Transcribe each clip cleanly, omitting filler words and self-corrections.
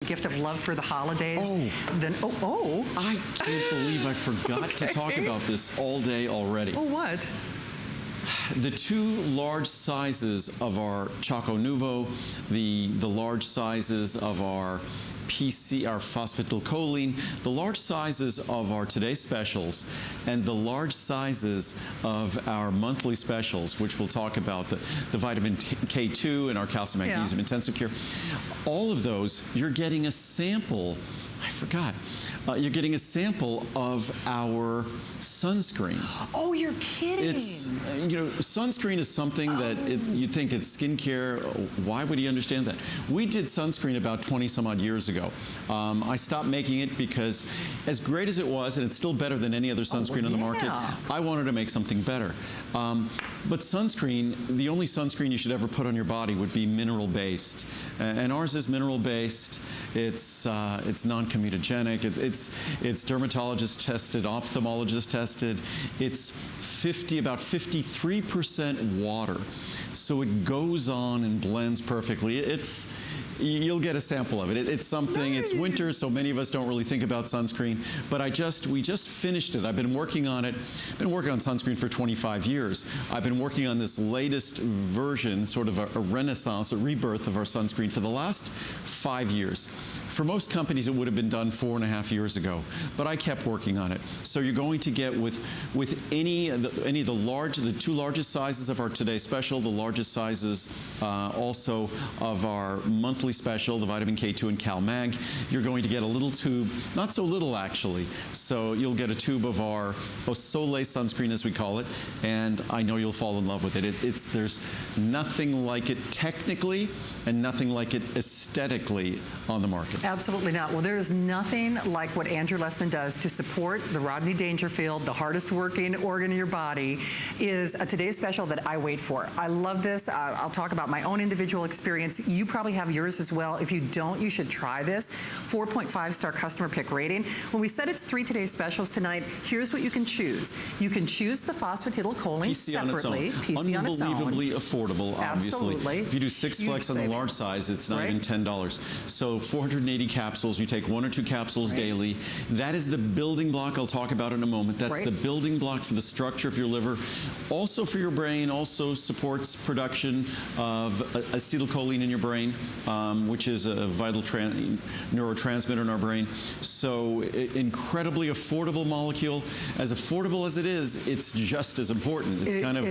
gift of love for the holidays. Then I can't believe I forgot to talk about this all day already. Oh, what? The two large sizes of our Choco Nuvo, the large sizes of our PC, our Phosphatidylcholine, the large sizes of our Today's Specials, and the large sizes of our monthly specials, which we'll talk about, the vitamin K2 and our calcium magnesium intensive care. All of those, you're getting a sample. I forgot. You're getting a sample of our sunscreen. Oh, you're kidding. It's, you know, sunscreen is something that you think it's skincare. Why would you understand that? We did sunscreen about 20 some odd years ago. I stopped making it because as great as it was, and it's still better than any other sunscreen on the market, I wanted to make something better. But sunscreen, the only sunscreen you should ever put on your body would be mineral-based. And ours is mineral-based. It's non-comedogenic. It's dermatologist tested, ophthalmologist tested. It's about 53% water. So it goes on and blends perfectly. You'll get a sample of it. It's something, it's winter, so many of us don't really think about sunscreen, but we just finished it. I've been working on it. I've been working on sunscreen for 25 years. I've been working on this latest version, sort of a renaissance, a rebirth of our sunscreen for the last 5 years. For most companies, it would have been done 4.5 years ago, but I kept working on it. So you're going to get with any of the two largest sizes of our Today Special, the largest sizes also of our monthly special, the vitamin K2 and Cal Mag. You're going to get a little tube, not so little actually. So you'll get a tube of our Soleil sunscreen, as we call it, and I know you'll fall in love with it. There's nothing like it technically and nothing like it aesthetically on the market. Absolutely not. Well, there is nothing like what Andrew Lessman does to support the Rodney Dangerfield, the hardest working organ in your body, is a Today's Special that I wait for. I love this. I'll talk about my own individual experience. You probably have yours as well. If you don't, you should try this. 4.5-star customer pick rating. When we said it's 3 Today's Specials tonight, here's what you can choose. You can choose the Phosphatidylcholine separately. PC on its own. Unbelievably affordable, obviously. Absolutely. If you do 6 flex on the large size, it's not even $10. So 480 capsules. You take 1 or 2 capsules daily. That is the building block I'll talk about in a moment. That's the building block for the structure of your liver. Also for your brain, also supports production of acetylcholine in your brain, which is a vital neurotransmitter in our brain. So incredibly affordable molecule. As affordable as it is, it's just as important. It's kind of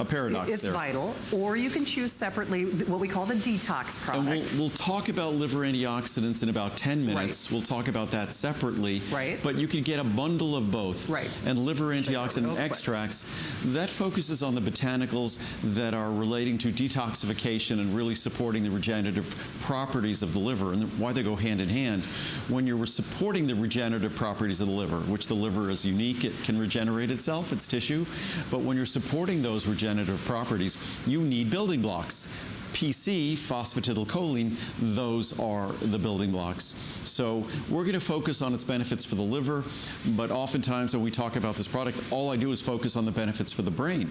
a paradox there. It's vital. Or you can choose separately what we call the detox product. And we'll talk about liver antioxidants in about 10 minutes. We'll talk about that separately. But you can get a bundle of both. And liver antioxidant extracts, that focuses on the botanicals that are relating to detoxification and really supporting the regenerative properties of the liver and why they go hand in hand. When you're supporting the regenerative properties of the liver, which the liver is unique, it can regenerate itself, it's tissue, but when you're supporting those regenerative properties, you need building blocks. PC, phosphatidylcholine, those are the building blocks. So we're going to focus on its benefits for the liver, but oftentimes when we talk about this product, all I do is focus on the benefits for the brain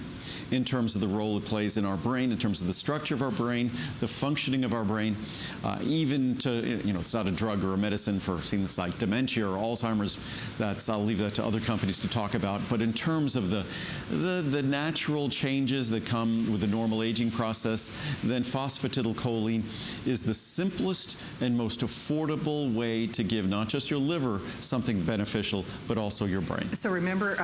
in terms of the role it plays in our brain, in terms of the structure of our brain, the functioning of our brain, even to, you know, it's not a drug or a medicine for things like dementia or Alzheimer's. I'll leave that to other companies to talk about. But in terms of the natural changes that come with the normal aging process, then phosphatidylcholine is the simplest and most affordable way to give not just your liver something beneficial, but also your brain. So remember,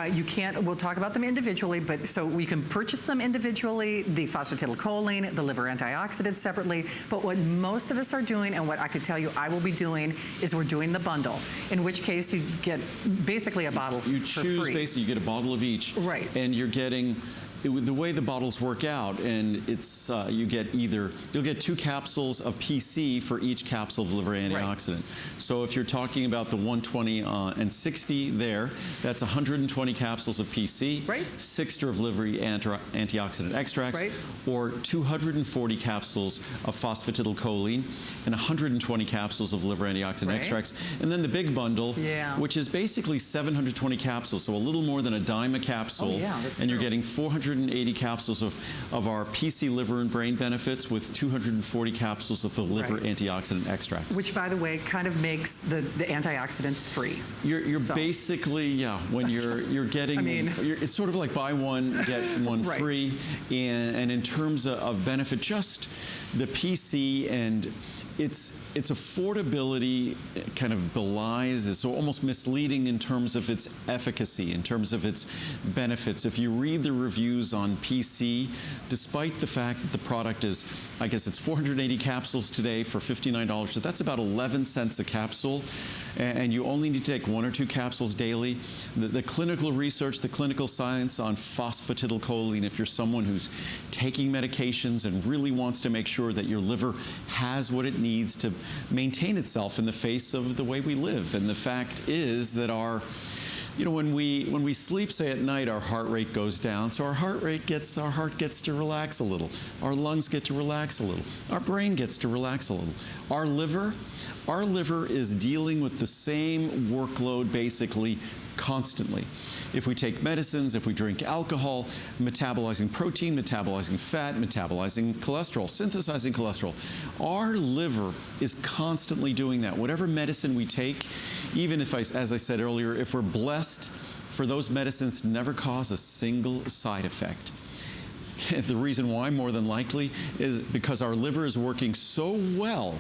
we'll talk about them individually, but so we can purchase them individually, the phosphatidylcholine, the liver antioxidants separately, but what most of us are doing, and what I could tell you I will be doing, is we're doing the bundle, in which case you get basically a bottle for free. You choose, basically, you get a bottle of each. And you're getting the way the bottles work out, and it's you'll get 2 capsules of PC for each capsule of liver antioxidant. So if you're talking about the 120 and 60 there, that's 120 capsules of PC, 60 of liver antioxidant extracts, or 240 capsules of phosphatidylcholine and 120 capsules of liver antioxidant extracts. And then the big bundle, which is basically 720 capsules, so a little more than a dime a capsule, and you're getting 480 480 capsules of our PC liver and brain benefits with 240 capsules of the liver antioxidant extracts. Which, by the way, kind of makes the antioxidants free. You're basically, when you're getting, I mean, it's sort of like buy one, get one free. And in terms of benefit, just the PC and its affordability kind of belies, is almost misleading in terms of its efficacy, in terms of its benefits. If you read the reviews on PC, despite the fact that the product is, I guess it's 480 capsules today for $59, so that's about 11 cents a capsule, and you only need to take 1 or 2 capsules daily. The clinical research, the clinical science on phosphatidylcholine, if you're someone who's taking medications and really wants to make sure that your liver has what it needs to maintain itself in the face of the way we live. And the fact is that when we sleep, say at night, our heart rate goes down. So our heart gets to relax a little. Our lungs get to relax a little. Our brain gets to relax a little. Our liver is dealing with the same workload basically constantly. If we take medicines, if we drink alcohol, metabolizing protein, metabolizing fat, metabolizing cholesterol, synthesizing cholesterol, our liver is constantly doing that. Whatever medicine we take, even if, as I said earlier, if we're blessed for those medicines to never cause a single side effect. The reason why, more than likely, is because our liver is working so well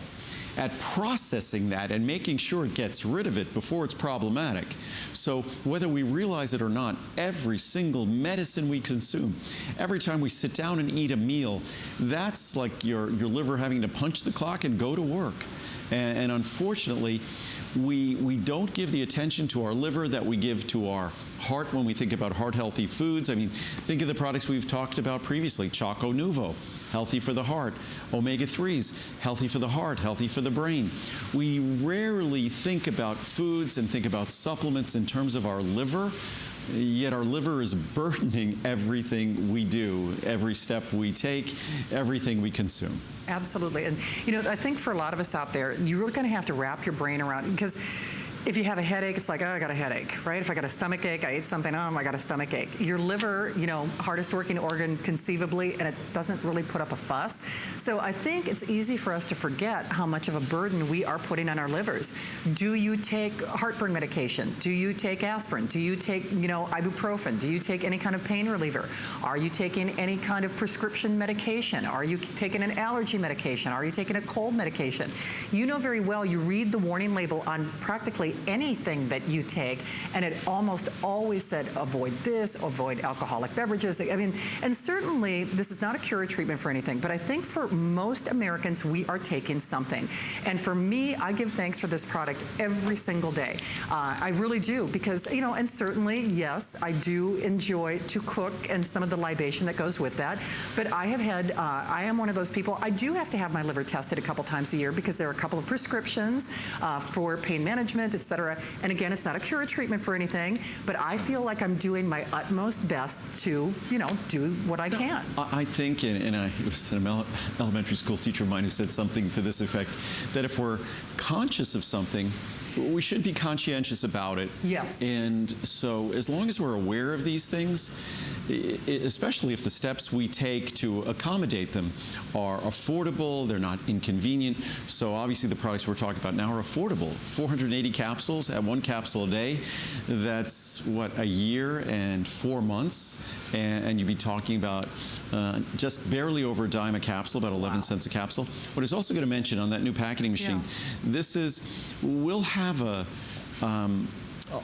at processing that and making sure it gets rid of it before it's problematic. So whether we realize it or not, every single medicine we consume, every time we sit down and eat a meal, that's like your liver having to punch the clock and go to work. And unfortunately, we don't give the attention to our liver that we give to our heart when we think about heart-healthy foods. I mean, think of the products we've talked about previously. Choco Nuvo, healthy for the heart. Omega-3s, healthy for the heart, healthy for the brain. We rarely think about foods and think about supplements in terms of our liver, yet our liver is burdening everything we do, every step we take, everything we consume. Absolutely. And, I think for a lot of us out there, you're really going to have to wrap your brain around, because if you have a headache, it's like, oh, I got a headache, right? If I got a stomach ache, I ate something, oh, I got a stomach ache. Your liver, hardest working organ conceivably, and it doesn't really put up a fuss. So I think it's easy for us to forget how much of a burden we are putting on our livers. Do you take heartburn medication? Do you take aspirin? Do you take, ibuprofen? Do you take any kind of pain reliever? Are you taking any kind of prescription medication? Are you taking an allergy medication? Are you taking a cold medication? You know very well, you read the warning label on practically anything that you take, and it almost always said avoid this, avoid alcoholic beverages. I mean, and certainly this is not a cure or treatment for anything, but I think for most Americans, we are taking something. And for me, I give thanks for this product every single day. I really do, because, and certainly, yes, I do enjoy to cook and some of the libation that goes with that, but I have had, I am one of those people, I do have to have my liver tested a couple times a year because there are a couple of prescriptions for pain management, etc. And again, it's not a cure or treatment for anything, but I feel like I'm doing my utmost best to, do what I can. I think, and it was an elementary school teacher of mine who said something to this effect, that if we're conscious of something, we should be conscientious about it. Yes. And so as long as we're aware of these things, especially if the steps we take to accommodate them are affordable, they're not inconvenient. So obviously the products we're talking about now are affordable. 480 capsules at 1 capsule a day. That's what, a year and 4 months. And you'd be talking about just barely over a dime a capsule, about 11 cents a capsule. What I was also going to mention on that new packaging machine, we'll have a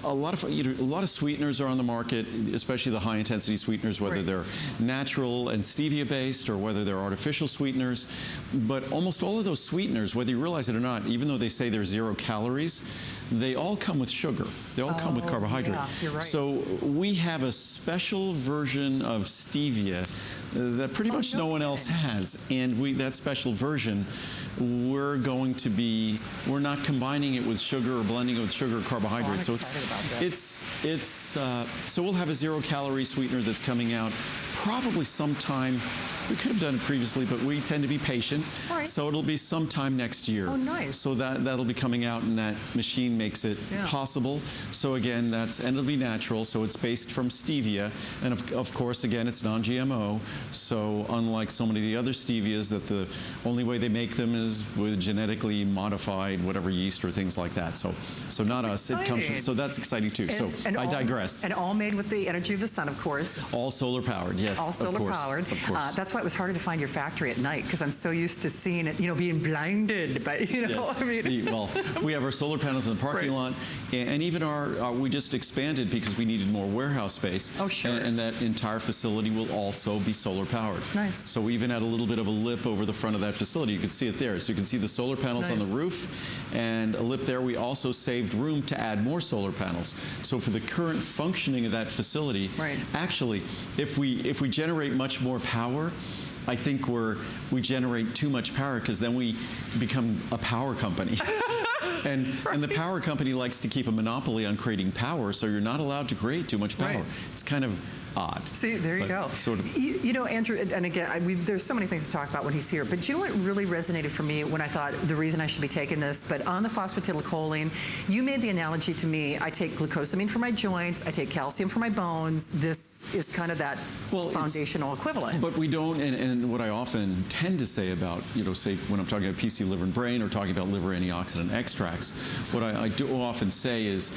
lot of sweeteners are on the market, especially the high-intensity sweeteners, whether they're natural and stevia-based or whether they're artificial sweeteners. But almost all of those sweeteners, whether you realize it or not, even though they say they're 0 calories, they all come with sugar. They all come with carbohydrate. Yeah, you're right. So we have a special version of stevia that pretty much no one else has. And that special version, we're not combining it with sugar or blending it with sugar or carbohydrate. I'm excited about that. So we'll have a 0 calorie sweetener that's coming out probably sometime we could have done it previously, but we tend to be patient. All right. So it'll be sometime next year. Oh, nice. So that'll be coming out, and that machine makes it possible. So again, and it'll be natural. So it's based from stevia, and of course, again, it's non-GMO. So unlike so many of the other stevias, that the only way they make them is with genetically modified whatever yeast or things like that. So not us. It comes from, so that's exciting too. And I digress. And all made with the energy of the sun, of course. All solar powered, yes. All solar powered. Of course. That's why it was harder to find your factory at night, because I'm so used to seeing it, being blinded by, Yes. I mean. Well, we have our solar panels in the parking lot, and even we just expanded because we needed more warehouse space. Oh, sure. And that entire facility will also be solar powered. Nice. So we even had a little bit of a lip over the front of that facility. You can see it there. So you can see the solar panels on the roof and a lip there. We also saved room to add more solar panels. So for the current functioning of that facility, actually, if we generate much more power, I think we generate too much power, because then we become a power company. And the power company likes to keep a monopoly on creating power, so you're not allowed to create too much power. It's kind of odd. See, there you go. Sort of. Andrew, and again, there's so many things to talk about when he's here, but you know what really resonated for me when I thought the reason I should be taking this, but on the phosphatidylcholine, you made the analogy to me, I take glucosamine for my joints, I take calcium for my bones. This is kind of that foundational equivalent. But we don't, and what I often tend to say about, say when I'm talking about PC liver and brain or talking about liver antioxidant extracts, what I do often say is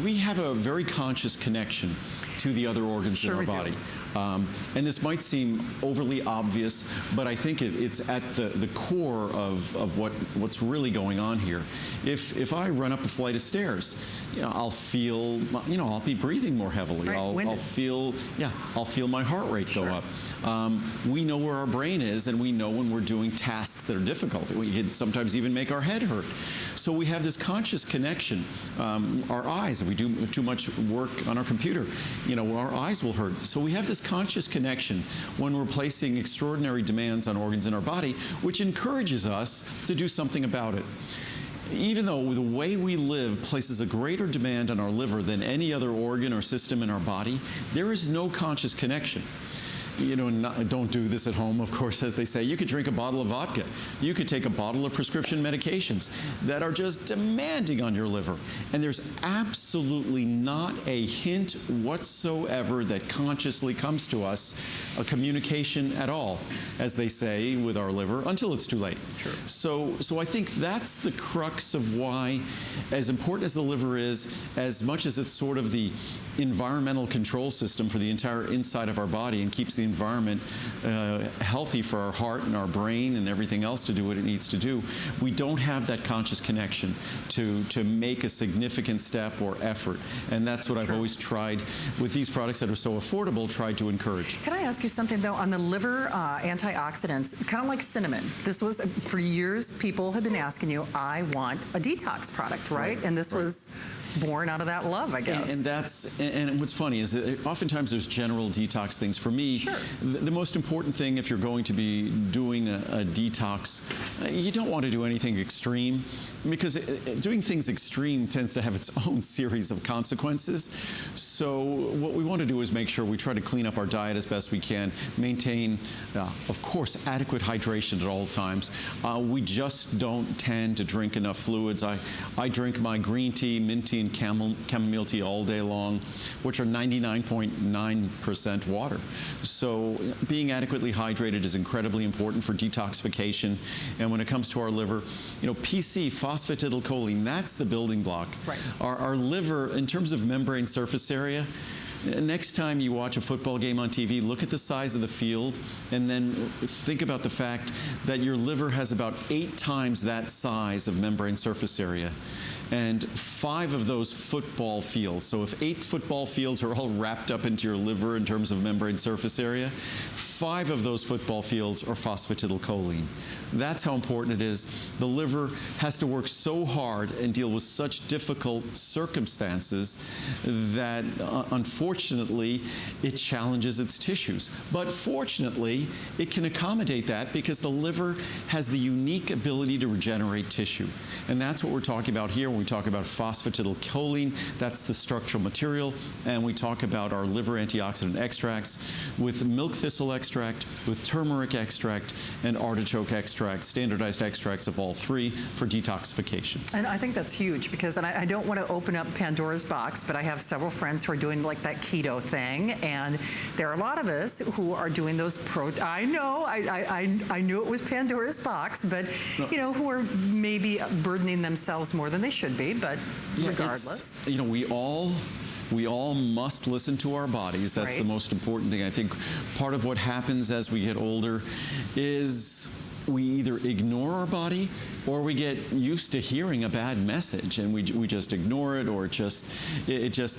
we have a very conscious connection to the other organs in our body. And this might seem overly obvious, but I think it's at the core of what's really going on here. If I run up a flight of stairs, I'll feel, I'll be breathing more heavily. I'll feel my heart rate go up. We know where our brain is, and we know when we're doing tasks that are difficult. We can sometimes even make our head hurt. So we have this conscious connection. Our eyes, if we do too much work on our computer, our eyes will hurt. So we have this conscious connection when we're placing extraordinary demands on organs in our body, which encourages us to do something about it. Even though the way we live places a greater demand on our liver than any other organ or system in our body, there is no conscious connection. Don't do this at home, of course, as they say. You could drink a bottle of vodka. You could take a bottle of prescription medications that are just demanding on your liver. And there's absolutely not a hint whatsoever that consciously comes to us, a communication at all, as they say, with our liver, until it's too late. Sure. So I think that's the crux of why, as important as the liver is, as much as it's sort of the environmental control system for the entire inside of our body and keeps the environment healthy for our heart and our brain and everything else to do what it needs to do, we don't have that conscious connection to make a significant step or effort. And that's what I've always tried with these products that are so affordable, tried to encourage. Can I ask you something, though, on the liver antioxidants, kind of like cinnamon? This was, for years, people have been asking you, I want a detox product, right? And this was born out of that love, I guess. And what's funny is that oftentimes there's general detox things. For me, the most important thing, if you're going to be doing a detox, you don't want to do anything extreme, because doing things extreme tends to have its own series of consequences. So what we want to do is make sure we try to clean up our diet as best we can, maintain, of course, adequate hydration at all times. We just don't tend to drink enough fluids. I drink my green tea, mint tea, and chamomile tea all day long, which are 99.9% water. So being adequately hydrated is incredibly important for detoxification. And when it comes to our liver, PC, phosphatidylcholine, that's the building block. Right. Our liver, in terms of membrane surface area, next time you watch a football game on TV, look at the size of the field, and then think about the fact that your liver has about 8 times that size of membrane surface area. And 5 of those football fields. So if 8 football fields are all wrapped up into your liver in terms of membrane surface area, 5 of those football fields are phosphatidylcholine. That's how important it is. The liver has to work so hard and deal with such difficult circumstances that, unfortunately, it challenges its tissues. But fortunately, it can accommodate that because the liver has the unique ability to regenerate tissue. And that's what we're talking about here We talk about Phosphatidylcholine, that's the structural material, and we talk about our liver antioxidant extracts with milk thistle extract, with turmeric extract, and artichoke extract, standardized extracts of all three for detoxification. And I think that's huge because, and I don't want to open up Pandora's box, but I have several friends who are doing like that keto thing, and there are a lot of us who are doing those I know, I knew it was Pandora's box, but you know, who are maybe burdening themselves more than they should be, but regardless. You know, we all must listen to our bodies. That's Right. the most important thing. I think part of what happens as we get older is we either ignore our body or we get used to hearing a bad message and we just ignore it, or it just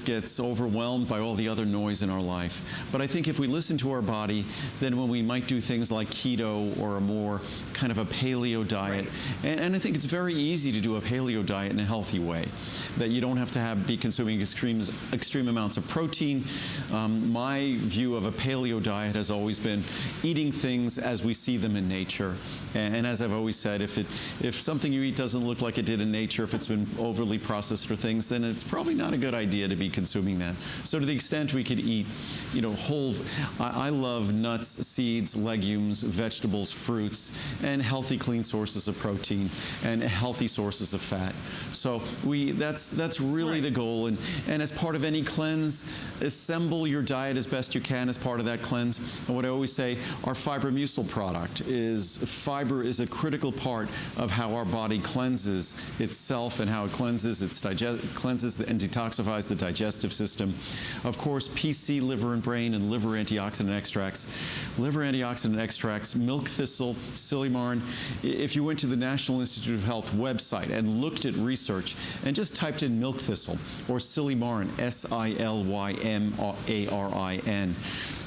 gets overwhelmed by all the other noise in our life. But I think if we listen to our body, then when we might do things like keto or a more kind of a paleo diet, Right. and I think it's very easy to do a paleo diet in a healthy way, that you don't have to be consuming extreme amounts of protein. My view of a paleo diet has always been eating things as we see them in nature. And as I've always said, if something you eat doesn't look like it did in nature, if it's been overly processed or things, then it's probably not a good idea to be consuming that. So to the extent we could eat, you know, I love nuts, seeds, legumes, vegetables, fruits, and healthy, clean sources of protein and healthy sources of fat. So that's really Right. the goal. And as part of any cleanse, assemble your diet as best you can as part of that cleanse. And what I always say, our Fiber-Mucil product fiber is a critical part of how our body cleanses itself and how it cleanses and detoxifies the digestive system. Of course, PC, liver and brain, and liver antioxidant extracts. Liver antioxidant extracts, milk thistle, silymarin. If you went to the National Institute of Health website and looked at research and just typed in milk thistle or silymarin, S-I-L-Y-M-A-R-I-N,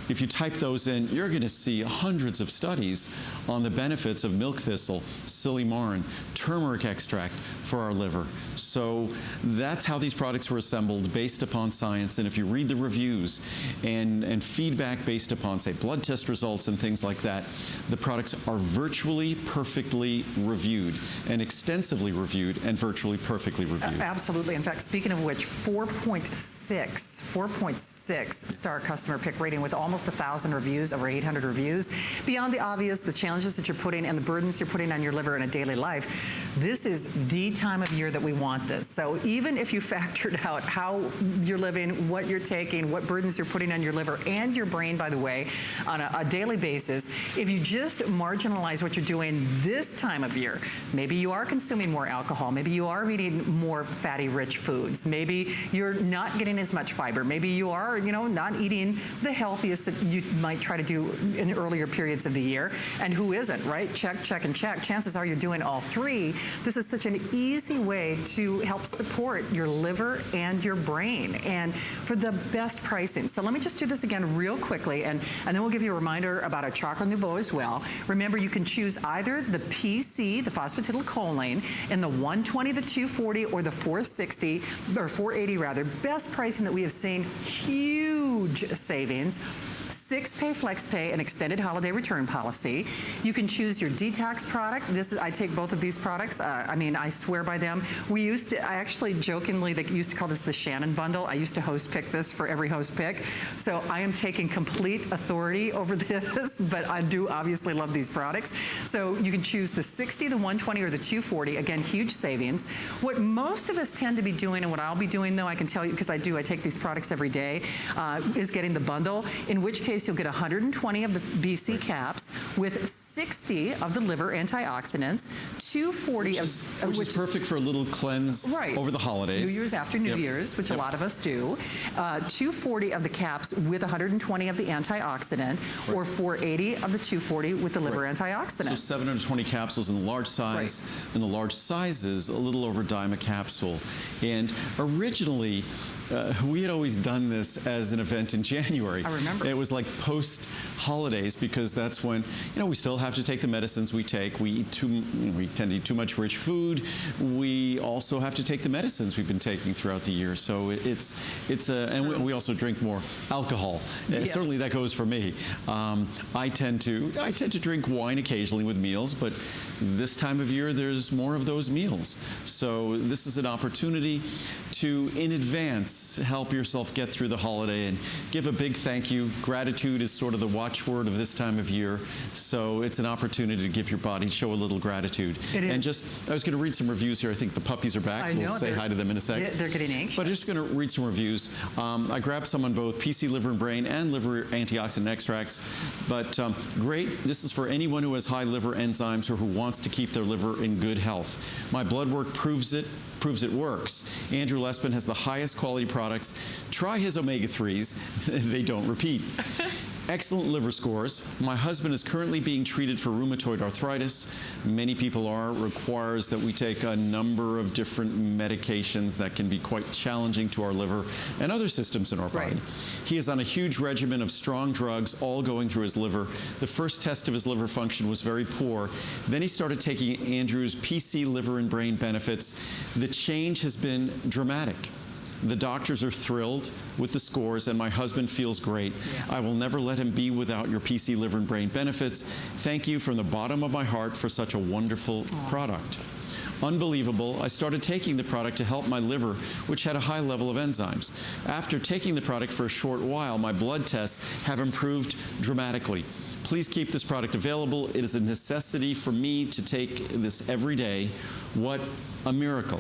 if you type those in, you're going to see hundreds of studies on the benefits of milk thistle, silymarin, turmeric extract for our liver. So that's how these products were assembled, based upon science. And if you read the reviews and feedback based upon, say, blood test results and things like that, the products are virtually perfectly reviewed and extensively reviewed and virtually perfectly reviewed. Absolutely. In fact, speaking of which, 4.6 star customer pick rating with almost 1,000 reviews, over 800 reviews. Beyond the obvious, the challenges that you're putting and the burdens you're putting on your liver in a daily life, this is the time of year that we want this. So even if you factored out how you're living, what you're taking, what burdens you're putting on your liver and your brain, by the way, on a daily basis, if you just marginalize what you're doing this time of year, maybe you are consuming more alcohol, maybe you are eating more fatty, rich foods, maybe you're not getting as much fiber, maybe you are, you know, not eating the healthiest that you might try to do in earlier periods of the year. And who isn't, right? Check, check, and check. Chances are you're doing all three. This is such an easy way to help support your liver and your brain, and for the best pricing. So let me just do this again real quickly, and then we'll give you a reminder about our Chocolate Nouveau as well. Remember, you can choose either the PC, the Phosphatidylcholine, in the 120, the 240, or the 460, or 480 rather. Best pricing that we have seen. Huge savings. 6-pay FlexPay, an extended holiday return policy. You can choose your detox product. I take both of these products. I mean, I swear by them. I actually jokingly, they used to call this the Shannon bundle. I used to host pick this for every host pick. So I am taking complete authority over this, but I do obviously love these products. So you can choose the 60, the 120, or the 240. Again, huge savings. What most of us tend to be doing, and what I'll be doing though, I can tell you because I take these products every day, is getting the bundle, in which case you'll get 120 of the BC caps with 60 of the liver antioxidants, 240 which is perfect for a little cleanse over the holidays. New Year's after New Year's, which a lot of us do. 240 of the caps with 120 of the antioxidant, or 480 of the 240 with the liver antioxidant. So 720 capsules in the large size. In the large sizes, a little over a dime a capsule. And originally, we had always done this as an event in January. I remember. It was like post-holidays, because that's when, you know, we still have to take the medicines we take. We tend to eat too much rich food. We also have to take the medicines we've been taking throughout the year. So and we also drink more alcohol. Yes. Certainly that goes for me. I tend to drink wine occasionally with meals, but this time of year, there's more of those meals. So this is an opportunity to, in advance, help yourself get through the holiday and give a big thank you. Gratitude is sort of the watchword of this time of year. So it's an opportunity to give your body, show a little gratitude. It is. And I was going to read some reviews here. I think the puppies are back. I know, we'll say hi to them in a sec. They're getting anxious. But I'm just going to read some reviews. I grabbed some on both PC Liver and Brain and liver antioxidant extracts. But great. This is for anyone who has high liver enzymes or who wants to keep their liver in good health. My blood work proves it works. Andrew Lessman has the highest quality products. Try his omega-3s. They don't repeat. Excellent liver scores. My husband is currently being treated for rheumatoid arthritis. Many people are. Requires that we take a number of different medications that can be quite challenging to our liver and other systems in our body. Right. He is on a huge regimen of strong drugs, all going through his liver. The first test of his liver function was very poor. Then he started taking Andrew's PC Liver and Brain benefits. The change has been dramatic. The doctors are thrilled with the scores, and my husband feels great. Yeah. I will never let him be without your PC Liver and Brain benefits. Thank you from the bottom of my heart for such a wonderful product. Unbelievable. I started taking the product to help my liver, which had a high level of enzymes. After taking the product for a short while, my blood tests have improved dramatically. Please keep this product available. It is a necessity for me to take this every day. What a miracle.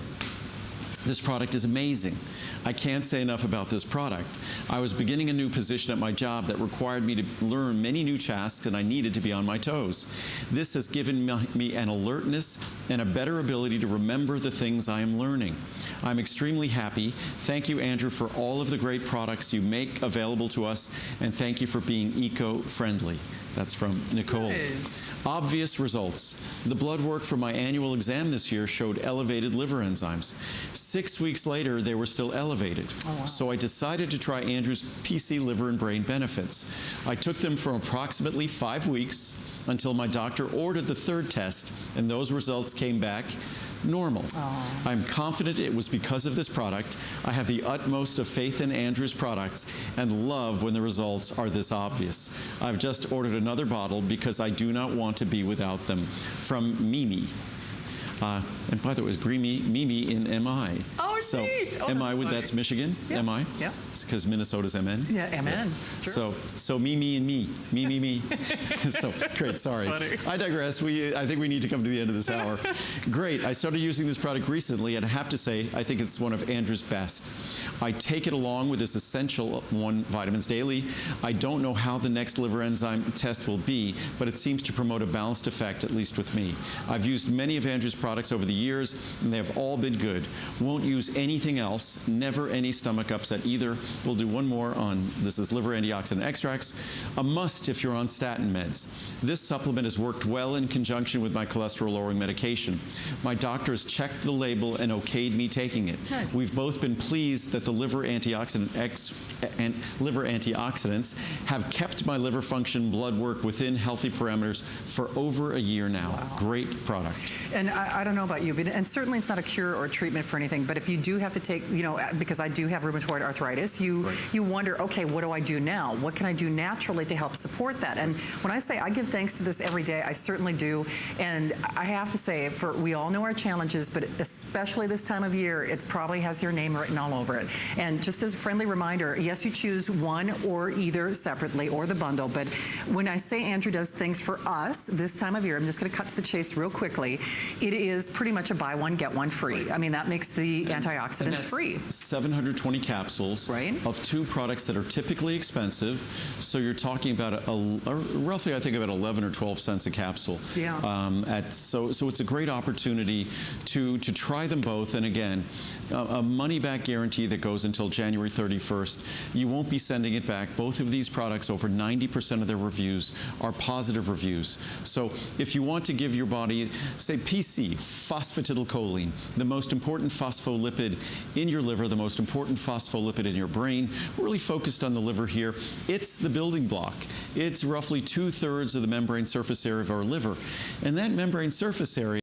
This product is amazing. I can't say enough about this product. I was beginning a new position at my job that required me to learn many new tasks, and I needed to be on my toes. This has given me an alertness and a better ability to remember the things I am learning. I'm extremely happy. Thank you, Andrew, for all of the great products you make available to us, and thank you for being eco-friendly. That's from Nicole. Nice. Obvious results. The blood work from my annual exam this year showed elevated liver enzymes. 6 weeks later, they were still elevated. Oh, wow. So I decided to try Andrew's PC Liver and Brain benefits. I took them for approximately 5 weeks until my doctor ordered the third test, and those results came back normal. Oh. I'm confident it was because of this product. I have the utmost of faith in Andrew's products and love when the results are this obvious. I've just ordered another bottle because I do not want to be without them. From Mimi. And by the way, it was Mimi in MI. Oh, so neat. Oh, MI, that's that's Michigan, Yeah. MI? Yeah. Because Minnesota's MN? Yeah, MN. Yes. It's true. So Mimi and me. Me. So great, sorry. funny. I digress. I think we need to come to the end of this hour. Great. I started using this product recently, and I have to say, I think it's one of Andrew's best. I take it along with this essential one vitamins daily. I don't know how the next liver enzyme test will be, but it seems to promote a balanced effect, at least with me. I've used many of Andrew's products over the years, and they have all been good. Won't use anything else. Never any stomach upset either. We'll do one more on, this is liver antioxidant extracts. A must if you're on statin meds. This supplement has worked well in conjunction with my cholesterol-lowering medication. My doctor has checked the label and okayed me taking it. Nice. We've both been pleased that the liver antioxidants have kept my liver function blood work within healthy parameters for over a year now. Wow. Great product. And I don't know about you, but, and certainly it's not a cure or a treatment for anything, but if you do have to take, you know, because I do have rheumatoid arthritis, you wonder, okay, what do I do now? What can I do naturally to help support that? And when I say I give thanks to this every day, I certainly do. And I have to say, we all know our challenges, but especially this time of year, it probably has your name written all over it. And just as a friendly reminder, yes, you choose one or either separately or the bundle, but when I say Andrew does things for us this time of year, I'm just going to cut to the chase real quickly. It is pretty much a buy one, get one free. I mean, that makes the antioxidants free. 720 capsules of two products that are typically expensive. So you're talking about roughly, I think, about 11 or 12 cents a capsule. Yeah. So it's a great opportunity to try them both. And again, a money-back guarantee that goes until January 31st. You won't be sending it back. Both of these products, over 90% of their reviews are positive reviews. So if you want to give your body, say, PC, phosphatidylcholine, the most important phospholipid in your liver, the most important phospholipid in your brain. We're really focused on the liver here. It's the building block. It's roughly 2/3 of the membrane surface area of our liver. And that membrane surface area